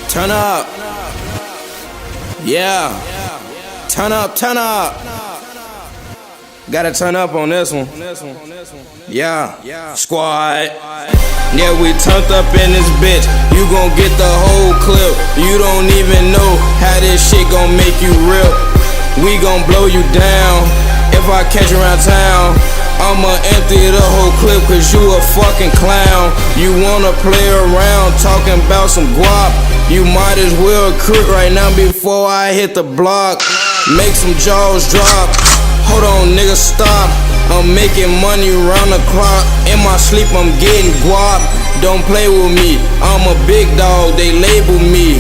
Turn up. Yeah. Turn up, turn up. Gotta turn up on this one. Yeah. Squad. Yeah, we turned up in this bitch. You gon' get the whole clip. You don't even know how this shit gon' make you real. We gon' blow you down. If I catch you around town, I'ma empty the whole clip, cause you a fucking clown. You wanna play around talking about some guap, you might as well quit right now before I hit the block. Make some jaws drop. Hold on, nigga, stop. I'm making money round the clock. In my sleep, I'm getting guap. Don't play with me, I'm a big dog, they label me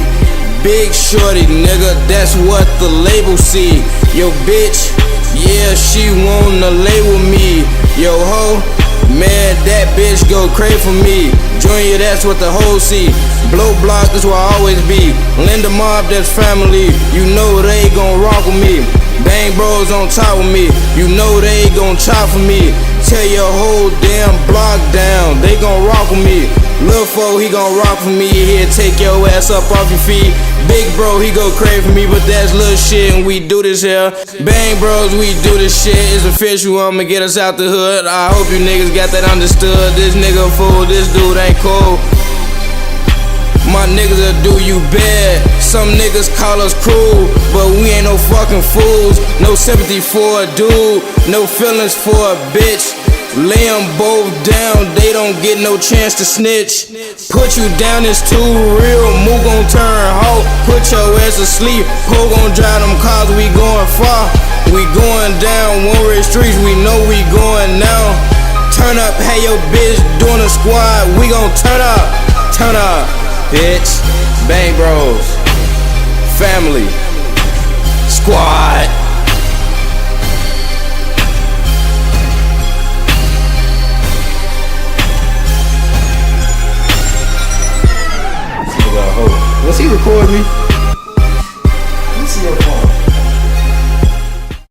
Big Shorty, nigga, that's what the label see. Yo, bitch, yeah, she wanna lay with me. Yo, ho, man, that bitch go crazy for me. Junior, that's what the hoes see. Blow block, that's where I always be. Linda Mob, that's family. You know they gon' rock with me. Bang Bros on top with me. You know they gon' chop for me. Tell your whole damn block down, they gon' rock with me. Lil' Fo, he gon' rock for me. He'll take your ass up off your feet. Big bro, he go crazy for me, but that's little shit and we do this here. Bang Bros, we do this shit. It's official, I'ma get us out the hood. I hope you niggas got that understood. This nigga fool, this dude ain't cool. My niggas will do you bad. Some niggas call us cruel, but we ain't no fucking fools. No sympathy for a dude, no feelings for a bitch. Lay them both down, they don't get no chance to snitch. Put you down, it's too real. Mook gon' turn hoe, put your ass to sleep. Poe gon' drive them cars, we going far. We going down one-way streets, we know we going now. Turn up, hey your bitch doing a squad. We gon' turn up, bitch. Bang Bros, family, squad. Was he recording me?